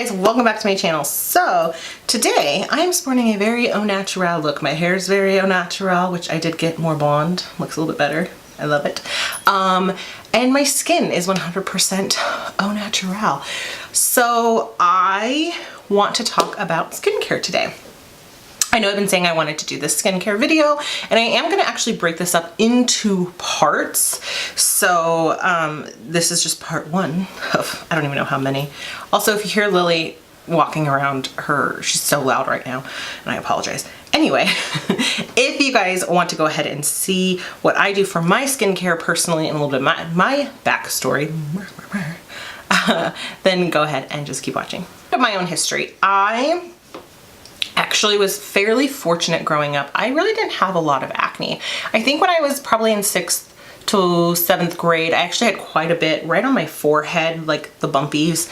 Guys, welcome back to my channel. So today I am sporting a very au naturel look. My hair is very au naturel, which I did get more blonde. Looks a little bit better. I love it. And my skin is 100% au naturel. So I want to talk about skincare today. I know I've been saying I wanted to do this skincare video, and I am gonna actually break this up into parts. So this is just part one of, I don't even know how many. Also, if you hear Lily walking around she's so loud right now, and I apologize. Anyway, if you guys want to go ahead and see what I do for my skincare personally and a little bit of my backstory, then go ahead and just keep watching. My own history. I actually was fairly fortunate growing up. I really didn't have a lot of acne. I think when I was probably in 6th to 7th grade, I actually had quite a bit right on my forehead, like the bumpies,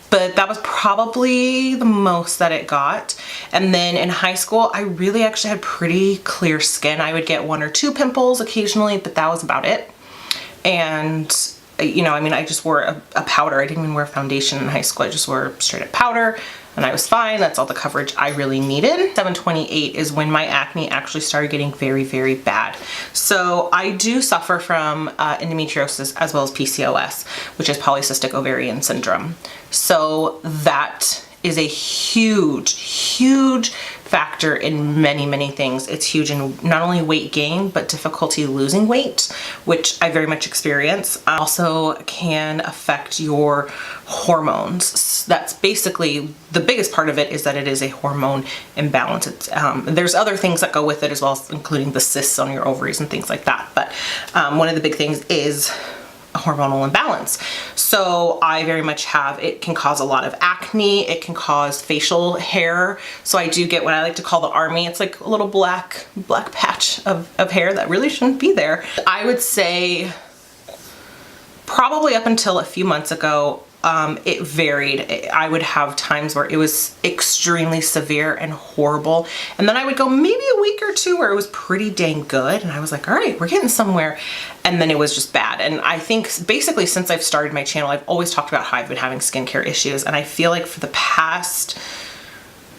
but that was probably the most that it got. And then in high school, I really actually had pretty clear skin. I would get 1 or 2 pimples occasionally, but that was about it. And you know, I mean, I just wore a powder. I didn't even wear foundation in high school. I just wore straight up powder and I was fine. That's all the coverage I really needed. 728 is when my acne actually started getting very, very bad. So I do suffer from endometriosis as well as PCOS, which is polycystic ovarian syndrome. So that is a huge, huge factor in many, many things. It's huge in not only weight gain, but difficulty losing weight, which I very much experience. Also can affect your hormones. That's basically the biggest part of it, is that it is a hormone imbalance. There's other things that go with it as well, including the cysts on your ovaries and things like that. But one of the big things is a hormonal imbalance. So I very much have, it can cause a lot of acne, it can cause facial hair. So I do get what I like to call the army. It's like a little black patch of hair that really shouldn't be there. I would say probably up until a few months ago, it varied. I would have times where it was extremely severe and horrible, and then I would go maybe a week or two where it was pretty dang good, and I was like, all right, we're getting somewhere, and then it was just bad. And I think basically since I've started my channel, I've always talked about how I've been having skincare issues, and I feel like for the past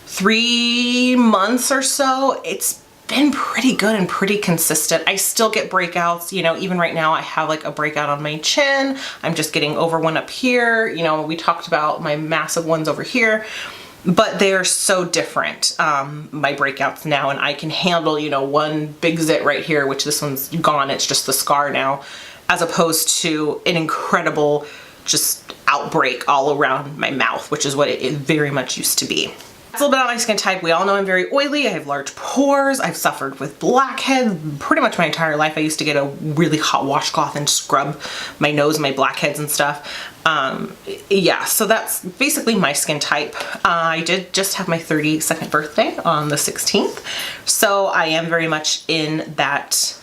3 months or so, it's been pretty good and pretty consistent. I still get breakouts, you know, even right now I have like a breakout on my chin. I'm just getting over one up here. You know, we talked about my massive ones over here, but they're so different, my breakouts now, and I can handle, you know, one big zit right here, which this one's gone. It's just the scar now, as opposed to an incredible just outbreak all around my mouth, which is what it very much used to be. That's a little bit about my skin type. We all know I'm very oily. I have large pores. I've suffered with blackheads pretty much my entire life. I used to get a really hot washcloth and scrub my nose, my blackheads and stuff. Yeah, so that's basically my skin type. I did just have my 32nd birthday on the 16th. So I am very much in that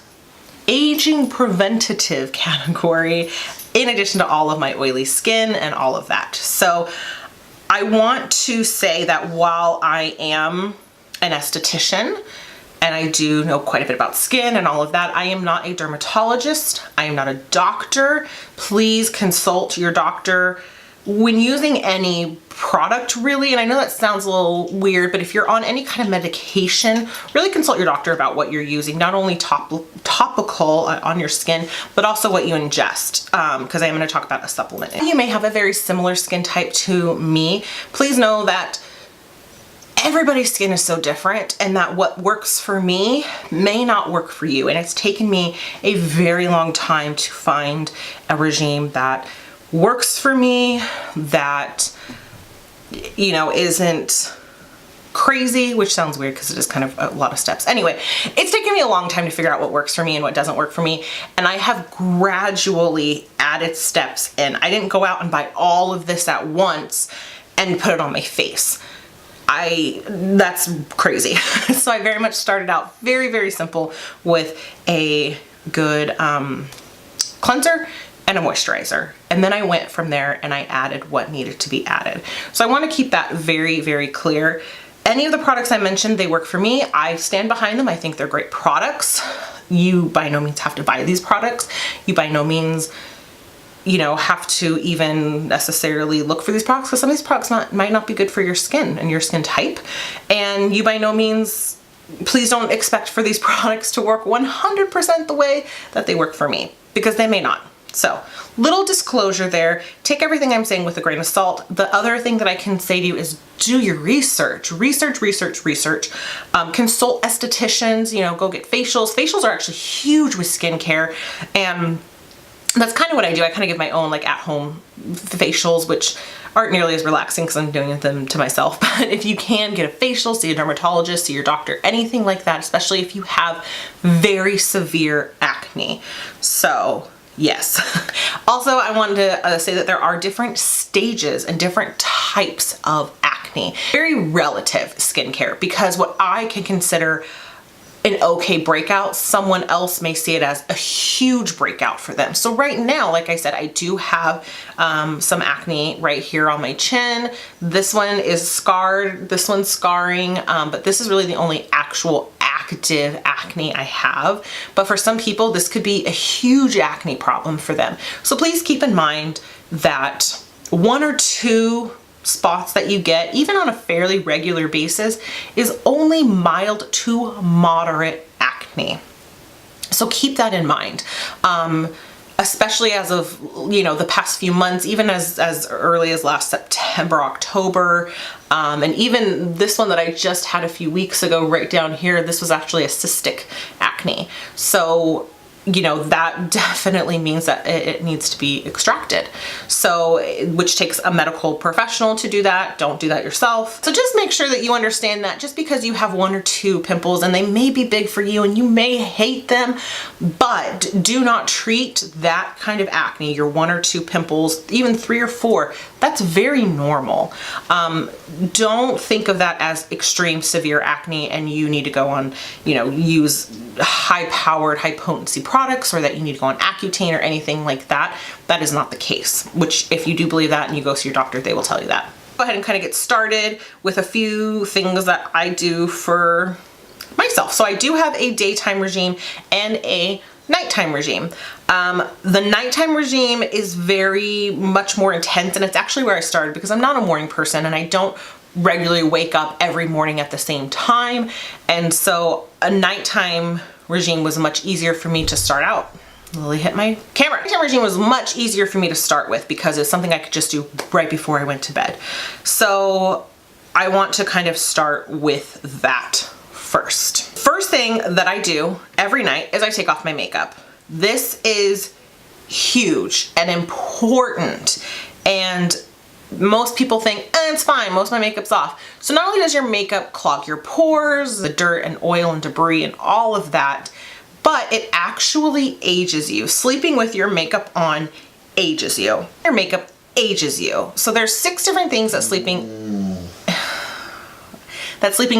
aging preventative category, in addition to all of my oily skin and all of that. So I want to say that while I am an esthetician and I do know quite a bit about skin and all of that, I am not a dermatologist. I am not a doctor. Please consult your doctor when using any product, really. And I know that sounds a little weird, but if you're on any kind of medication, really consult your doctor about what you're using, not only topical on your skin, but also what you ingest, because I am going to talk about a supplement. You may have a very similar skin type to me. Please know that everybody's skin is so different, and that what works for me may not work for you. And it's taken me a very long time to find a regime that works for me, that, you know, isn't crazy, which sounds weird because it is kind of a lot of steps. Anyway, it's taken me a long time to figure out what works for me and what doesn't work for me, and I have gradually added steps in. I didn't go out and buy all of this at once and put it on my face. That's crazy. So I very much started out very, very simple with a good cleanser and a moisturizer. And then I went from there and I added what needed to be added. So I want to keep that very, very clear. Any of the products I mentioned, they work for me. I stand behind them. I think they're great products. You by no means have to buy these products. You by no means you know, have to even necessarily look for these products, because some of these products might not be good for your skin and your skin type. And you by no means, please don't expect for these products to work 100% the way that they work for me, because they may not. So, little disclosure there. Take everything I'm saying with a grain of salt. The other thing that I can say to you is do your research. Research. Consult estheticians, you know, go get facials. Facials are actually huge with skincare, and that's kind of what I do. I kind of give my own like at-home facials, which aren't nearly as relaxing because I'm doing them to myself. But if you can, get a facial, see a dermatologist, see your doctor, anything like that, especially if you have very severe acne. So yes. Also, I wanted to say that there are different stages and different types of acne. Very relative skincare, because what I can consider an okay breakout, someone else may see it as a huge breakout for them. So right now, like I said, I do have some acne right here on my chin. This one is scarred, this one's scarring, but this is really the only actual active acne I have. But for some people, this could be a huge acne problem for them. So please keep in mind that 1 or 2 spots that you get, even on a fairly regular basis, is only mild to moderate acne. So keep that in mind. Especially as of, you know, the past few months, even as early as last September, October, and even this one that I just had a few weeks ago right down here, this was actually a cystic acne. So, you know, that definitely means that it needs to be extracted. So, which takes a medical professional to do that. Don't do that yourself. So just make sure that you understand that just because you have 1 or 2 pimples, and they may be big for you and you may hate them, but do not treat that kind of acne, your 1 or 2 pimples, even 3 or 4, that's very normal. Don't think of that as extreme severe acne and you need to go on, you know, use high-powered, high-potency products, or that you need to go on Accutane or anything like that. That is not the case, which if you do believe that and you go see your doctor, they will tell you that. Go ahead and kind of get started with a few things that I do for myself. So I do have a daytime regime and a nighttime regime. The nighttime regime is very much more intense, and it's actually where I started because I'm not a morning person and I don't regularly wake up every morning at the same time. And so a nighttime regime was much easier for me to start out. Lily hit my camera. Nighttime regime was much easier for me to start with because it's something I could just do right before I went to bed. So I want to kind of start with that first. First thing that I do every night is I take off my makeup. This is huge and important, and most people think, it's fine, most of my makeup's off. So not only does your makeup clog your pores, the dirt and oil and debris and all of that, but it actually ages you. Sleeping with your makeup on ages you. Your makeup ages you. So there's 6 different things that sleeping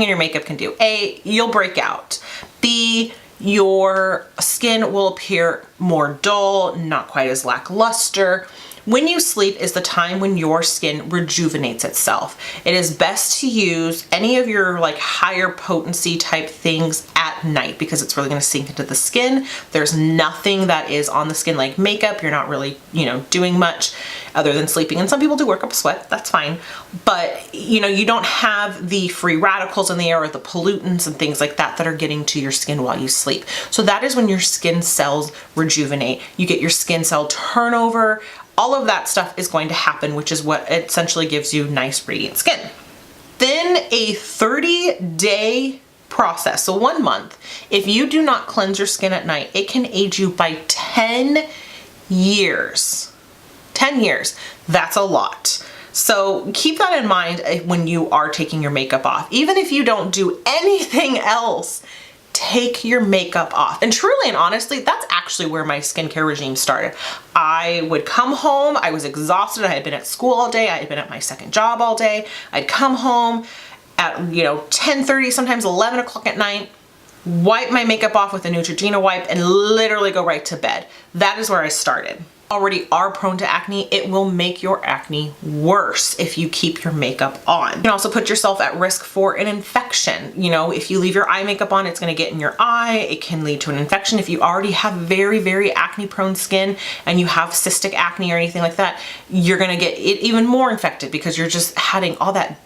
in your makeup can do. A, you'll break out. B, your skin will appear more dull, not quite as lackluster. When you sleep is the time when your skin rejuvenates itself. It is best to use any of your like higher potency type things at night because it's really going to sink into the skin. There's nothing that is on the skin like makeup. You're not really, you know, doing much other than sleeping. And some people do work up a sweat, that's fine. But, you know, you don't have the free radicals in the air or the pollutants and things like that that are getting to your skin while you sleep. So that is when your skin cells rejuvenate. You get your skin cell turnover. All of that stuff is going to happen, which is what essentially gives you nice, radiant skin. Then a 30-day process, so 1 month, if you do not cleanse your skin at night, it can age you by 10 years. 10 years, that's a lot. So keep that in mind when you are taking your makeup off. Even if you don't do anything else, take your makeup off. And truly and honestly, that's actually where my skincare regime started. I would come home, I was exhausted, I had been at school all day, I had been at my second job all day. I'd come home at, 10:30, sometimes 11 o'clock at night, wipe my makeup off with a Neutrogena wipe and literally go right to bed. That is where I started. already are prone to acne, it will make your acne worse if you keep your makeup on. You can also put yourself at risk for an infection. You know, if you leave your eye makeup on, it's gonna get in your eye. It can lead to an infection. If you already have very, very acne prone skin and you have cystic acne or anything like that, you're gonna get it even more infected because you're just having all that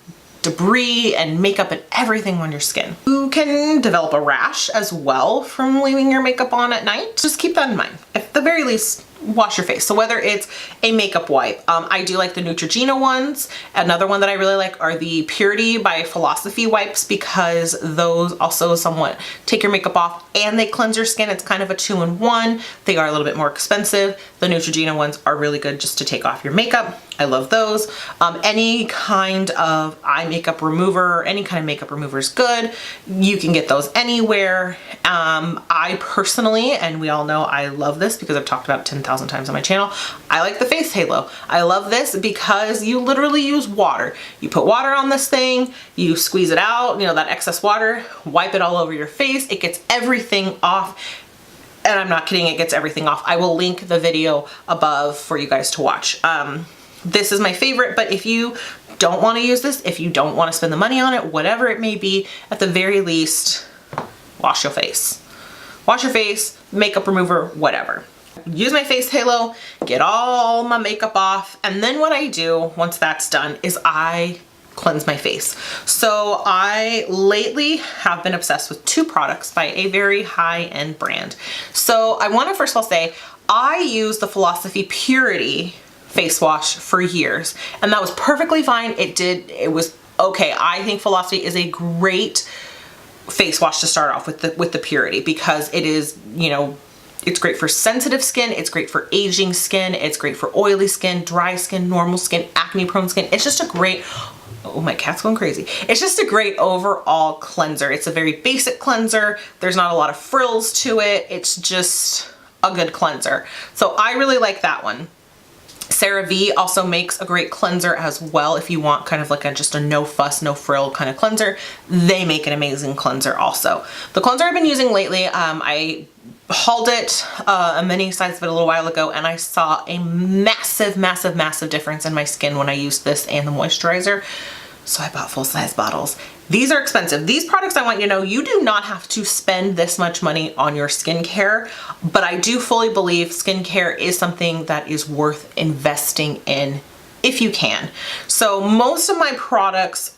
debris and makeup and everything on your skin. You can develop a rash as well from leaving your makeup on at night. Just keep that in mind. At the very least, wash your face. So whether it's a makeup wipe, I do like the Neutrogena ones. Another one that I really like are the Purity by Philosophy wipes because those also somewhat take your makeup off and they cleanse your skin. It's kind of a 2-in-1. They are a little bit more expensive. The Neutrogena ones are really good just to take off your makeup. I love those. Any kind of eye makeup remover, any kind of makeup remover is good. You can get those anywhere. I personally, and we all know I love this because I've talked about it 10,000 times on my channel, I like the Face Halo. I love this because you literally use water. You put water on this thing, you squeeze it out, you know, that excess water, wipe it all over your face. It gets everything off. And I'm not kidding, it gets everything off. I will link the video above for you guys to watch. This is my favorite, but if you don't want to use this, if you don't want to spend the money on it, whatever it may be, at the very least, wash your face. Wash your face, makeup remover, whatever. Use my Face Halo, get all my makeup off, and then what I do once that's done is I cleanse my face. So I lately have been obsessed with 2 products by a very high-end brand. So I want to first of all say, I use the Philosophy Purity face wash for years, and that was perfectly fine. It was okay. I think Philosophy is a great face wash to start off with the Purity because it is, you know, it's great for sensitive skin, it's great for aging skin, it's great for oily skin, dry skin, normal skin, acne prone skin. It's just a great, oh, my cat's going crazy. It's just a great overall cleanser. It's a very basic cleanser. There's not a lot of frills to it. It's just a good cleanser. So I really like that one. CeraVe also makes a great cleanser as well if you want kind of like just a no fuss, no frill kind of cleanser. They make an amazing cleanser also. The cleanser I've been using lately, I hauled it a mini size of it a little while ago and I saw a massive, massive, massive difference in my skin when I used this and the moisturizer. So I bought full-size bottles. These are expensive. These products, I want you to know, you do not have to spend this much money on your skincare, but I do fully believe skincare is something that is worth investing in if you can. So most of my products,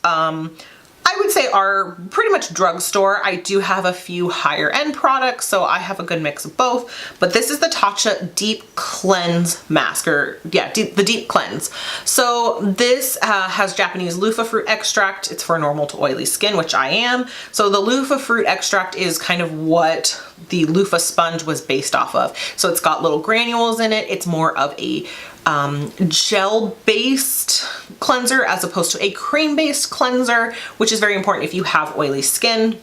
I would say are pretty much drugstore. I do have a few higher end products, so I have a good mix of both, but this is the Tatcha Deep Cleanse Mask, or yeah, the Deep Cleanse. So this has Japanese loofah fruit extract. It's for normal to oily skin, which I am. So the loofah fruit extract is kind of what the loofah sponge was based off of. So it's got little granules in it. It's more of a gel-based cleanser as opposed to a cream-based cleanser, which is very important if you have oily skin.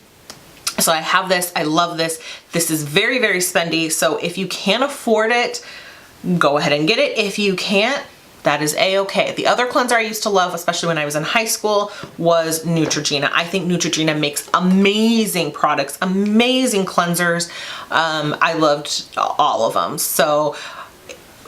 So I have this, I love this. This is very, very spendy. So if you can afford it, go ahead and get it. If you can't, that is a-okay. The other cleanser I used to love, especially when I was in high school, was Neutrogena. I think Neutrogena makes amazing products, amazing cleansers. I loved all of them. So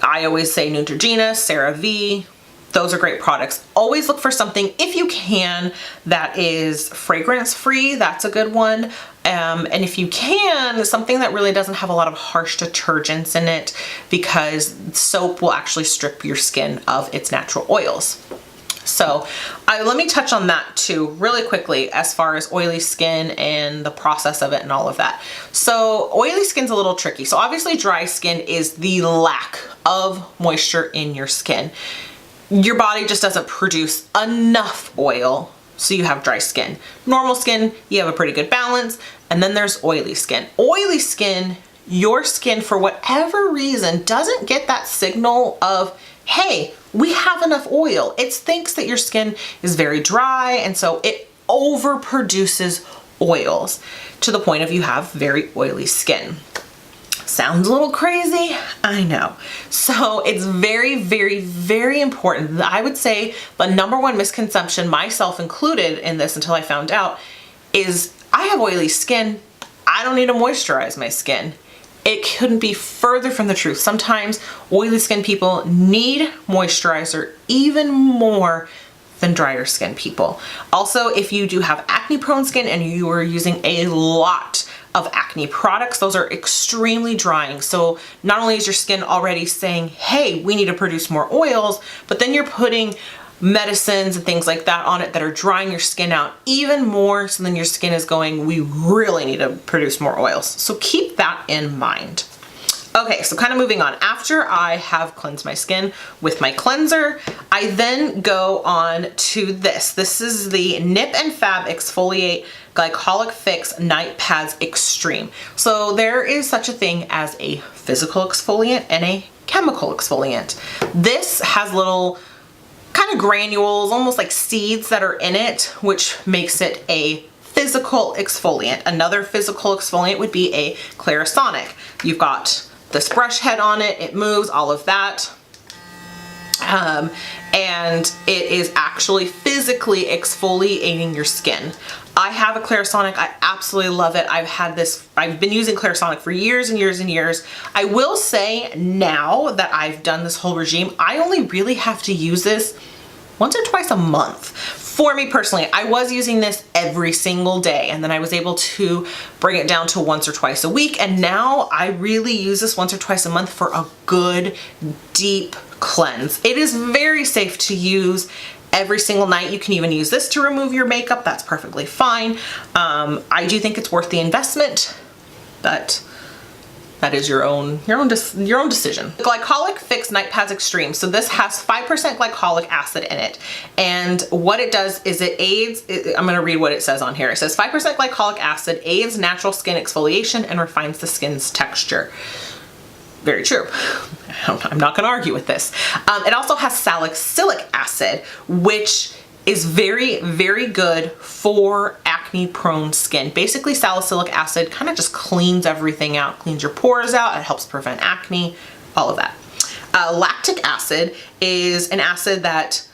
I always say Neutrogena, CeraVe, those are great products. Always look for something, if you can, that is fragrance free. That's a good one. And if you can, something that really doesn't have a lot of harsh detergents in it, because soap will actually strip your skin of its natural oils. So let me touch on that too really quickly as far as oily skin and the process of it and all of that. So oily skin's a little tricky. So obviously dry skin is the lack of moisture in your skin. Your body just doesn't produce enough oil, so you have dry skin. Normal skin, you have a pretty good balance, and then there's oily skin. Oily skin, your skin for whatever reason doesn't get that signal of, hey, we have enough oil. It thinks that your skin is very dry, and so it overproduces oils to the point of you have very oily skin. Sounds a little crazy, I know. So it's very, very, very important. I would say the #1 misconception, myself included in this until I found out, is I have oily skin. I don't need to moisturize my skin. It couldn't be further from the truth. Sometimes oily skin people need moisturizer even more than drier skin people. Also, if you do have acne prone skin and you are using a lot of acne products, those are extremely drying. So not only is your skin already saying, hey, we need to produce more oils, but then you're putting medicines and things like that on it that are drying your skin out even more. So then your skin is going, we really need to produce more oils. So keep that in mind. Okay, so kind of moving on. After I have cleansed my skin with my cleanser, I then go on to this. This is the nip+fab Exfoliate Glycolic Fix Night Pads Extreme. So there is such a thing as a physical exfoliant and a chemical exfoliant. This has little kind of granules, almost like seeds that are in it, which makes it a physical exfoliant. Another physical exfoliant would be a Clarisonic. You've got this brush head on it, it moves, all of that. And it is actually physically exfoliating your skin. I have a Clarisonic, I absolutely love it. I've been using Clarisonic for years and years and years. I will say now that I've done this whole regime, I only really have to use this once or twice a month. For me personally, I was using this every single day, and then I was able to bring it down to once or twice a week, and now I really use this once or twice a month for a good deep cleanse. It is very safe to use every single night. You can even use this to remove your makeup. That's perfectly fine. I do think it's worth the investment, but that is your own decision. The Glycolic Fix Night Pads Extreme. So this has 5% glycolic acid in it. And what it does is it aids, I'm gonna read what it says on here. It says 5% glycolic acid aids natural skin exfoliation and refines the skin's texture. Very true. I'm not gonna argue with this. It also has salicylic acid, which is very, very good for acne prone skin. Basically, salicylic acid kind of just cleans everything out, cleans your pores out, it helps prevent acne, all of that. Lactic acid is an acid that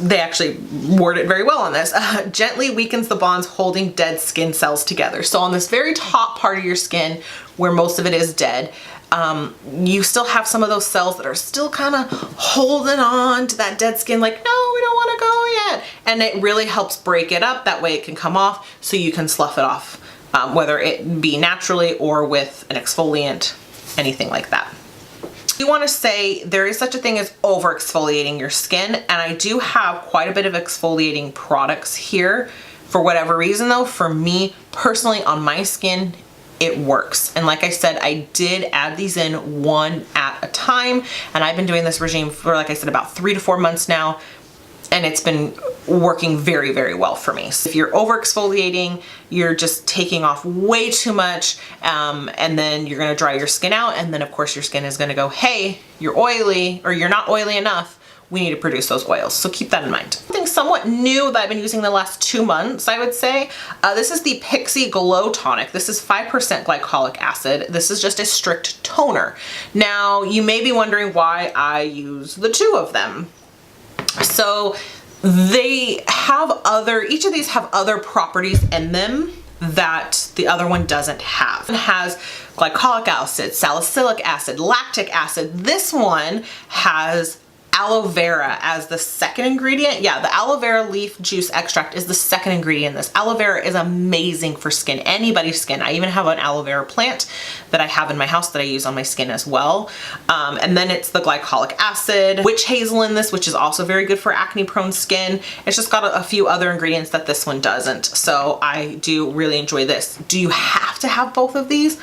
they actually word it very well on this, gently weakens the bonds holding dead skin cells together. So on this very top part of your skin where most of it is dead, you still have some of those cells that are still kind of holding on to that dead skin, like, no, we don't want to go yet. And it really helps break it up. That way it can come off so you can slough it off, whether it be naturally or with an exfoliant, anything like that. I want to say there is such a thing as over exfoliating your skin, and I do have quite a bit of exfoliating products here. For whatever reason though, for me personally on my skin, it works. And like I said, I did add these in one at a time, and I've been doing this regime for, like I said, about 3 to 4 months now, and it's been working very, very well for me. So if you're over exfoliating, you're just taking off way too much, and then you're gonna dry your skin out, and then of course your skin is gonna go, hey, you're oily, or you're not oily enough, we need to produce those oils. So keep that in mind. Something somewhat new that I've been using the last 2 months, I would say, this is the Pixi Glow Tonic. This is 5% glycolic acid. This is just a strict toner. Now, you may be wondering why I use the two of them. So they have each of these have other properties in them that the other one doesn't have. It has glycolic acid, salicylic acid, lactic acid. This one has aloe vera as the second ingredient. Yeah, the aloe vera leaf juice extract is the second ingredient in this. Aloe vera is amazing for skin, anybody's skin. I even have an aloe vera plant that I have in my house that I use on my skin as well. And then it's the glycolic acid, witch hazel in this, which is also very good for acne prone skin. It's just got a few other ingredients that this one doesn't. So I do really enjoy this. Do you have to have both of these?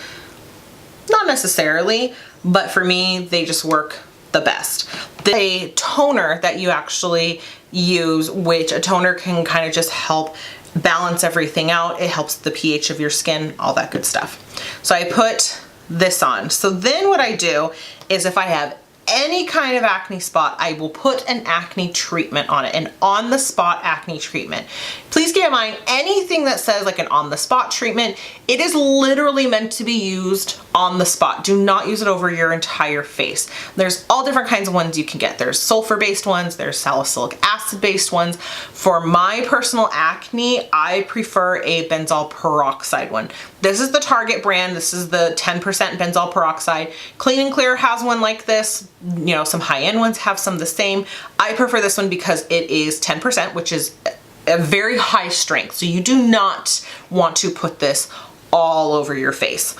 Not necessarily, but for me, they just work the best. The toner that you actually use, which a toner can kind of just help balance everything out. It helps the pH of your skin, all that good stuff. So I put this on. So then what I do is if I have any kind of acne spot, I will put an acne treatment on it, an on-the-spot acne treatment. Please keep in mind, anything that says like an on-the-spot treatment, it is literally meant to be used on the spot. Do not use it over your entire face. There's all different kinds of ones you can get. There's sulfur-based ones, there's salicylic acid-based ones. For my personal acne, I prefer a benzoyl peroxide one. This is the Target brand. This is the 10% benzoyl peroxide. Clean and Clear has one like this. You know, some high-end ones have some the same. I prefer this one because it is 10%, which is a very high strength. So you do not want to put this all over your face.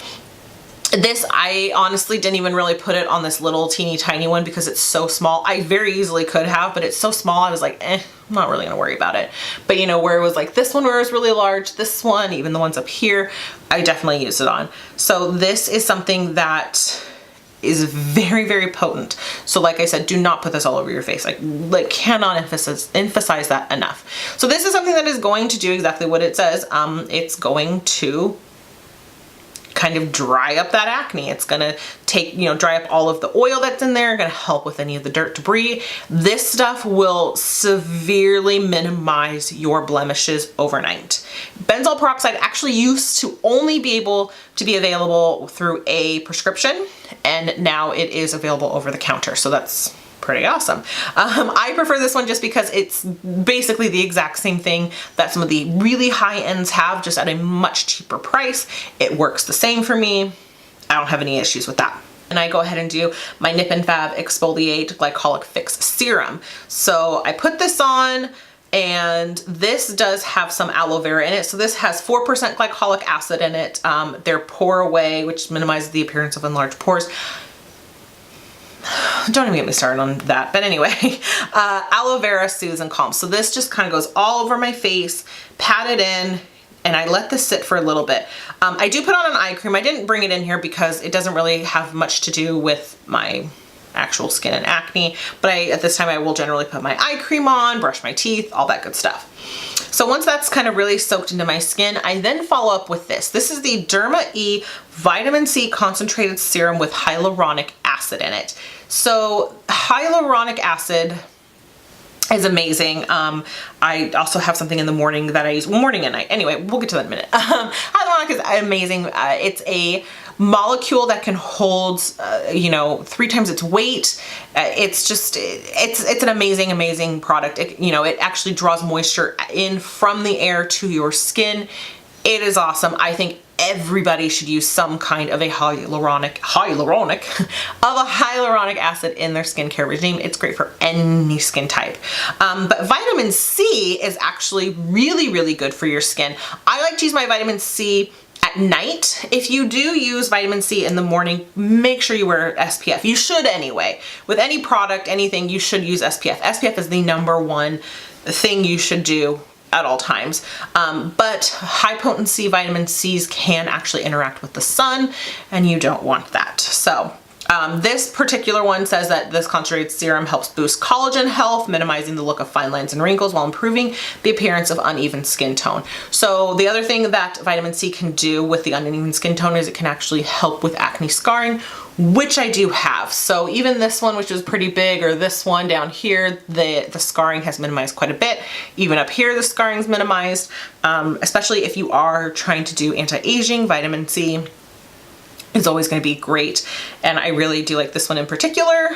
This, I honestly didn't even really put it on this little teeny tiny one because it's so small. I very easily could have, but it's so small, I was like, I'm not really gonna worry about it. But you know, where it was like this one where it was really large, this one, even the ones up here, I definitely used it on. So this is something that is very, very potent. So like I said, do not put this all over your face. Like cannot emphasize that enough. So this is something that is going to do exactly what it says. It's going to kind of dry up that acne. It's gonna take, you know, dry up all of the oil that's in there, gonna help with any of the dirt debris. This stuff will severely minimize your blemishes overnight. Benzoyl peroxide actually used to only be able to be available through a prescription, and now it is available over the counter. So that's pretty awesome. I prefer this one just because it's basically the exact same thing that some of the really high ends have, just at a much cheaper price. It works the same for me. I don't have any issues with that. And I go ahead and do my nip+fab Exfoliate Glycolic Fix Serum. So I put this on, and this does have some aloe vera in it. So this has 4% glycolic acid in it. They're Pore Away, which minimizes the appearance of enlarged pores. Don't even get me started on that. But anyway, aloe vera soothes and calms. So this just kind of goes all over my face, pat it in, and I let this sit for a little bit. I do put on an eye cream. I didn't bring it in here because it doesn't really have much to do with my actual skin and acne, but at this time I will generally put my eye cream on, brush my teeth, all that good stuff. So once that's kind of really soaked into my skin, I then follow up with this. This is the Derma E Vitamin C Concentrated Serum with hyaluronic acid in it. So hyaluronic acid is amazing. I also have something in the morning that I use, morning and night. Anyway, we'll get to that in a minute. Hyaluronic is amazing. It's a molecule that can hold, you know, 3 times its weight. It's just, it's an amazing, amazing product. You know, it actually draws moisture in from the air to your skin. It is awesome. I think everybody should use some kind of a hyaluronic acid in their skincare regime. It's great for any skin type. But vitamin C is actually really, really good for your skin. I like to use my vitamin C at night. If you do use vitamin C in the morning, make sure you wear SPF. You should anyway. With any product, anything, you should use SPF. SPF is the #1 thing you should do at all times. But high potency vitamin C's can actually interact with the sun, and you don't want that. So this particular one says that this concentrated serum helps boost collagen health, minimizing the look of fine lines and wrinkles while improving the appearance of uneven skin tone. So the other thing that vitamin C can do with the uneven skin tone is it can actually help with acne scarring, which I do have. So even this one, which is pretty big, or this one down here, the scarring has minimized quite a bit. Even up here, the scarring is minimized, especially if you are trying to do anti-aging. Vitamin C is always going to be great, and I really do like this one in particular.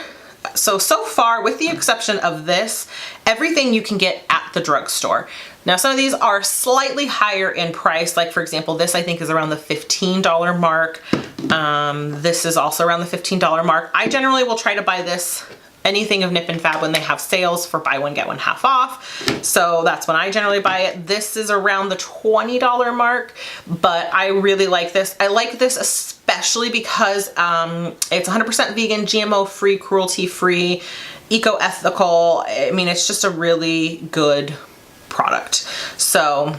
So far, with the exception of this, everything you can get at the drugstore. Now, some of these are slightly higher in price. Like, for example, this I think is around the $15 mark. This is also around the $15 mark. I generally will try to buy this, anything of nip+fab, when they have sales for buy one, get one half off. So that's when I generally buy it. This is around the $20 mark, but I really like this. I like this especially because it's 100% vegan, GMO-free, cruelty-free, eco-ethical. I mean, it's just a really good product. So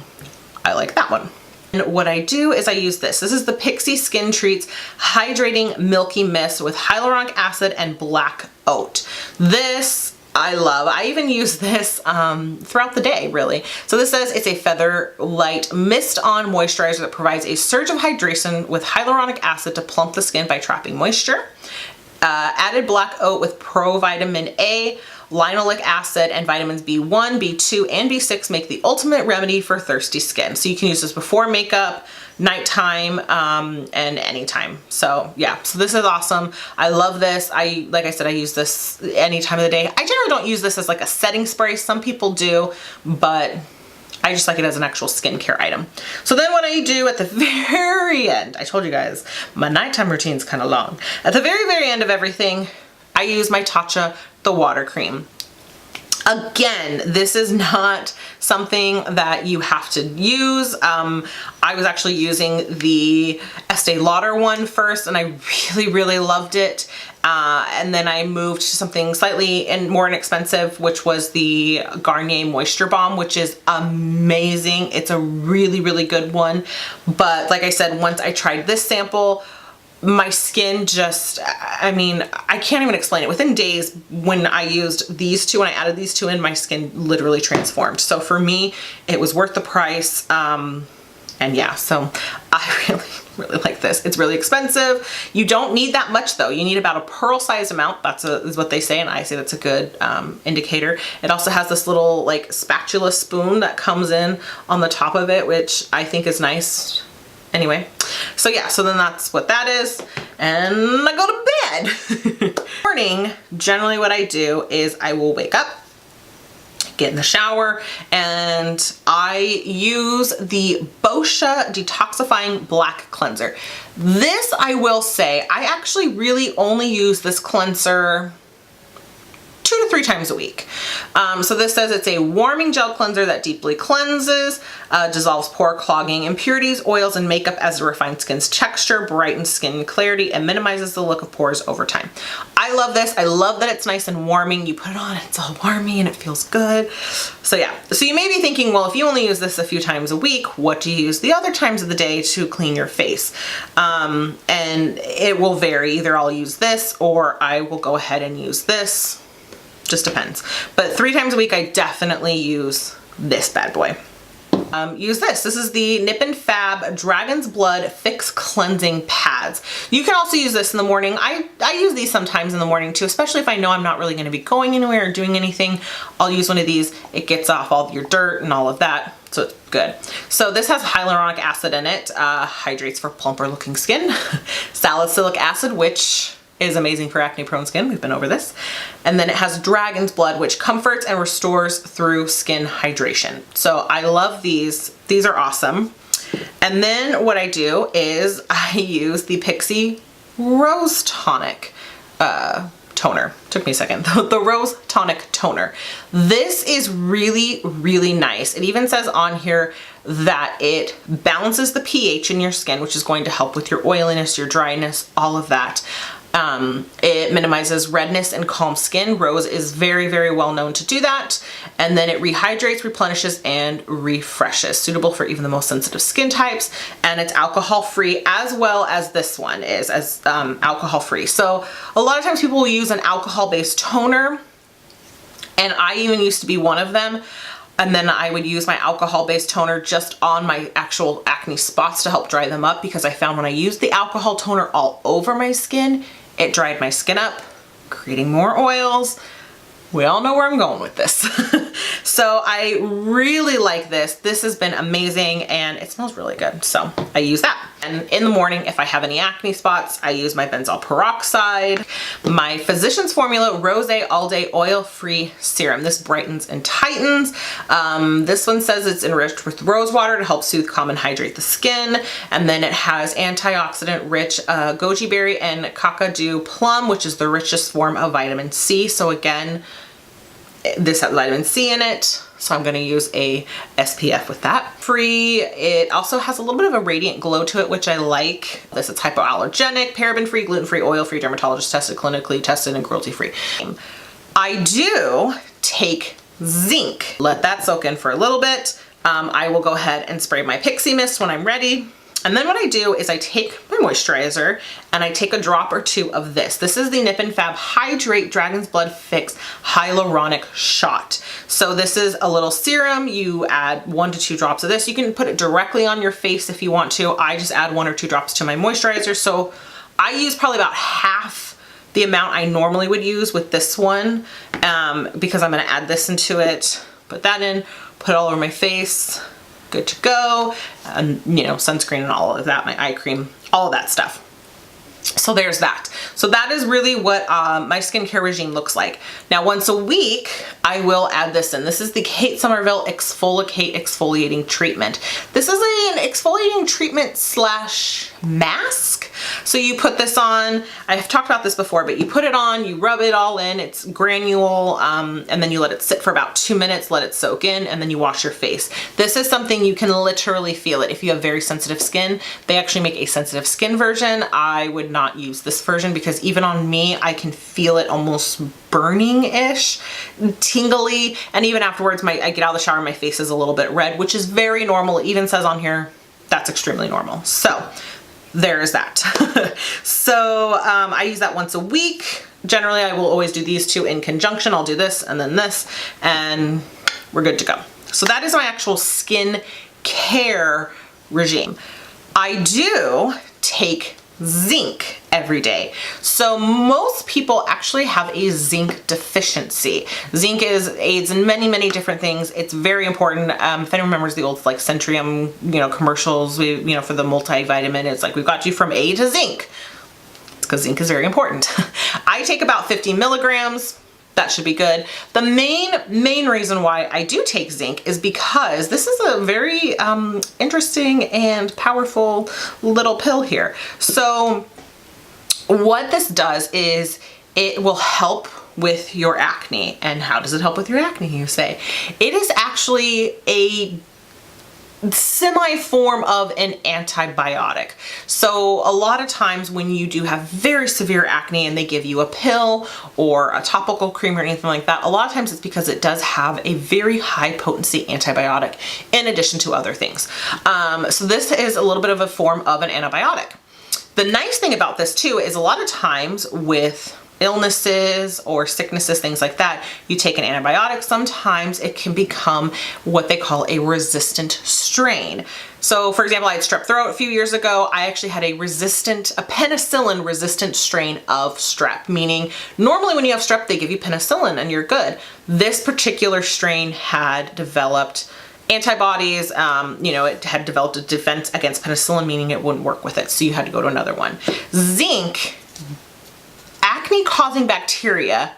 I like that one. And what I do is I use this. This is the Pixie Skin Treats Hydrating Milky Mist with hyaluronic acid and black oat. This I love. I even use this throughout the day, really. So this says it's a feather light mist-on moisturizer that provides a surge of hydration with hyaluronic acid to plump the skin by trapping moisture. Added black oat with provitamin A, linoleic acid, and vitamins B1, B2, and B6 make the ultimate remedy for thirsty skin. So you can use this before makeup, nighttime, and anytime. So yeah, so this is awesome. I love this. Like I said, I use this any time of the day. I generally don't use this as like a setting spray. Some people do, but I just like it as an actual skincare item. So then what I do at the very end, I told you guys, my nighttime routine is kind of long. At the very, very end of everything, I use my Tatcha, the water cream. Again, this is not something that you have to use. I was actually using the Estee Lauder one first, and I really, really loved it. And then I moved to something slightly more inexpensive, which was the Garnier Moisture Balm, which is amazing. It's a really, really good one. But like I said, once I tried this sample, my skin just, I mean, I can't even explain it. Within days, when I used these two, when I added these two in, my skin literally transformed. So for me, it was worth the price. And yeah, so I really, really like this. It's really expensive. You don't need that much though. You need about a pearl-sized amount. Is what they say, and I say that's a good indicator. It also has this little like spatula spoon that comes in on the top of it, which I think is nice. Anyway, so yeah, so then that's what that is, and I go to bed. Morning, generally what I do is I will wake up, get in the shower, and I use the Boscia Detoxifying Black Cleanser. This, I will say, I actually really only use this cleanser 2 to 3 times a week. So this says it's a warming gel cleanser that deeply cleanses, dissolves pore clogging impurities, oils, and makeup as it refines skin's texture, brightens skin clarity, and minimizes the look of pores over time. I love this. I love that it's nice and warming. You put it on, it's all warmy and it feels good. So yeah, so you may be thinking, well, if you only use this a few times a week, what do you use the other times of the day to clean your face? And it will vary. Either I'll use this or I will go ahead and use this. Just depends. But 3 times a week, I definitely use this bad boy. Use this. This is the nip+fab Dragon's Blood Fix Cleansing Pads. You can also use this in the morning. I use these sometimes in the morning too, especially if I know I'm not really going to be going anywhere or doing anything. I'll use one of these. It gets off all your dirt and all of that. So it's good. So this has hyaluronic acid in it, hydrates for plumper looking skin, salicylic acid, which is amazing for acne prone skin. We've been over this. And then it has dragon's blood, which comforts and restores through skin hydration. So I love these. These are awesome. And then what I do is I use the Pixi Rose Tonic toner. Took me a second. The Rose Tonic toner. This is really, really nice. It even says on here that it balances the pH in your skin, which is going to help with your oiliness, your dryness, all of that. It minimizes redness and calms skin. Rose is very, very well known to do that. And then it rehydrates, replenishes, and refreshes. Suitable for even the most sensitive skin types. And it's alcohol free, as well as this one is alcohol free. So a lot of times people will use an alcohol-based toner, and I even used to be one of them. And then I would use my alcohol-based toner just on my actual acne spots to help dry them up, because I found when I used the alcohol toner all over my skin, it dried my skin up, creating more oils. We all know where I'm going with this. So I really like this. This has been amazing and it smells really good. So I use that. And in the morning, if I have any acne spots, I use my benzoyl peroxide, my Physicians Formula Rose All Day Oil-Free Serum. This brightens and tightens. This one says it's enriched with rose water to help soothe, calm, and hydrate the skin. And then it has antioxidant-rich goji berry and kakadu plum, which is the richest form of vitamin C. So again, this has vitamin C in it, so I'm going to use a SPF with that. Free. It also has a little bit of a radiant glow to it, which I like. This is hypoallergenic, paraben-free, gluten-free, oil-free, dermatologist tested, clinically tested, and cruelty-free. I do take zinc. Let that soak in for a little bit. I will go ahead and spray my pixie mist when I'm ready. And then what I do is I take my moisturizer and I take a drop or two of this. This is the nip+fab Hydrate Dragon's Blood Fix Hyaluronic Shot. So this is a little serum. You add 1 to 2 drops of this. You can put it directly on your face if you want to. I just add 1 or 2 drops to my moisturizer. So I use probably about half the amount I normally would use with this one, because I'm gonna add this into it. Put that in, put it all over my face, good to go. And you know, sunscreen and all of that, my eye cream, all of that stuff. So there's that. So that is really what my skincare regime looks like. Now, once a week, I will add this in. This is the Kate Somerville Exfoliate Exfoliating Treatment. This is an exfoliating treatment slash mask. So you put this on, I've talked about this before, but you put it on, you rub it all in, it's granule, and then you let it sit for about 2 minutes, let it soak in, and then you wash your face. This is something you can literally feel it. If you have very sensitive skin, they actually make a sensitive skin version. I would not use this version because even on me, I can feel it almost burning-ish, tingly, and even afterwards, I get out of the shower, my face is a little bit red, which is very normal. It even says on here, that's extremely normal. So there is that. So I use that once a week. Generally, I will always do these two in conjunction. I'll do this and then this, and we're good to go. So that is my actual skin care regime. I do take zinc every day. So most people actually have a zinc deficiency. Zinc aids in many, many different things. It's very important. If anyone remembers the old like Centrium, you know, commercials, for the multivitamin, it's like, we've got you from A to zinc. It's because zinc is very important. I take about 50 milligrams. That should be good. The main reason why I do take zinc is because this is a very interesting and powerful little pill here. So what this does is it will help with your acne. And how does it help with your acne, you say? It is actually a semi-form of an antibiotic. So a lot of times when you do have very severe acne and they give you a pill or a topical cream or anything like that, a lot of times it's because it does have a very high potency antibiotic in addition to other things. So this is a little bit of a form of an antibiotic. The nice thing about this too is a lot of times with illnesses or sicknesses, things like that, you take an antibiotic, sometimes it can become what they call a resistant strain. So for example, I had strep throat a few years ago. I actually had a penicillin resistant strain of strep, meaning normally when you have strep, they give you penicillin and you're good. This particular strain had developed antibodies, it had developed a defense against penicillin, meaning it wouldn't work with it. So you had to go to another one. Zinc, acne-causing bacteria,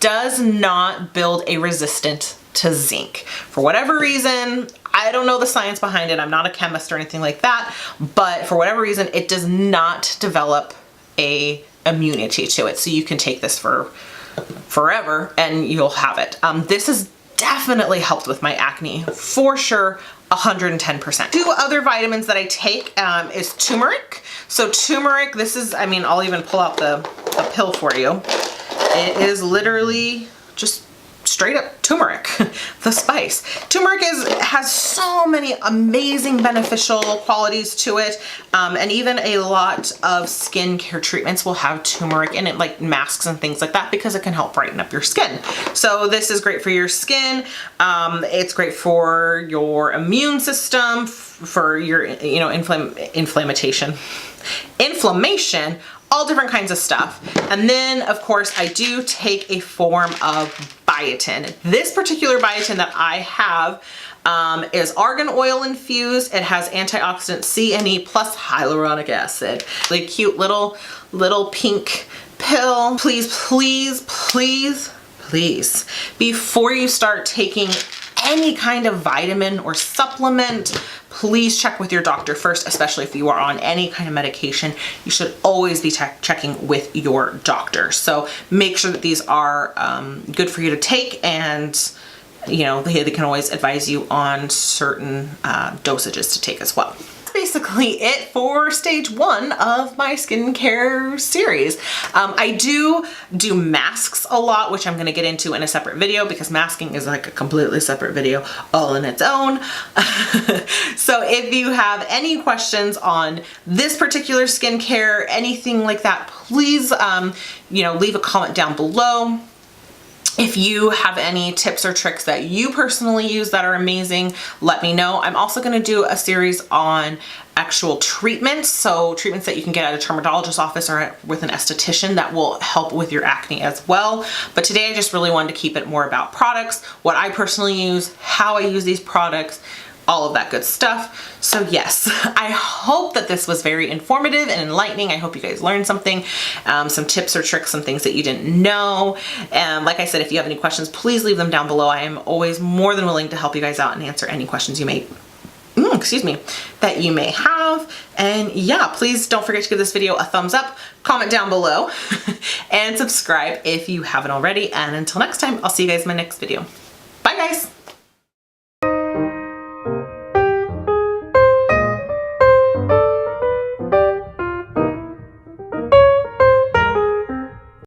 does not build a resistance to zinc. For whatever reason, I don't know the science behind it. I'm not a chemist or anything like that, but for whatever reason, it does not develop a immunity to it. So you can take this for forever and you'll have it. This has definitely helped with my acne, for sure. 110%. Two other vitamins that I take is turmeric. So turmeric, this is, I'll even pull out the pill for you. It is literally just straight up turmeric, the spice. Turmeric has so many amazing beneficial qualities to it, and even a lot of skincare treatments will have turmeric in it, like masks and things like that, because it can help brighten up your skin. So this is great for your skin. It's great for your immune system, for your inflammation, all different kinds of stuff. And then of course I do take a form of biotin. This particular biotin that I have is argan oil infused. It has antioxidant C and E plus hyaluronic acid. Really cute little pink pill. Please, please, please, please, before you start taking any kind of vitamin or supplement, please check with your doctor first, especially if you are on any kind of medication. You should always be checking with your doctor. So make sure that these are good for you to take, and they can always advise you on certain dosages to take as well. Basically it for stage 1 of my skincare series. I do masks a lot, which I'm going to get into in a separate video, because masking is like a completely separate video all in its own. So if you have any questions on this particular skincare, anything like that, please leave a comment down below. If you have any tips or tricks that you personally use that are amazing, let me know. I'm also going to do a series on actual treatments, so treatments that you can get at a dermatologist's office or with an esthetician that will help with your acne as well. But today I just really wanted to keep it more about products, what I personally use, how I use these products, all of that good stuff. So yes, I hope that this was very informative and enlightening. I hope you guys learned something, some tips or tricks, some things that you didn't know. And like I said, if you have any questions, please leave them down below. I am always more than willing to help you guys out and answer any questions you may that you may have. And yeah, please don't forget to give this video a thumbs up, comment down below, and subscribe if you haven't already. And until next time, I'll see you guys in my next video.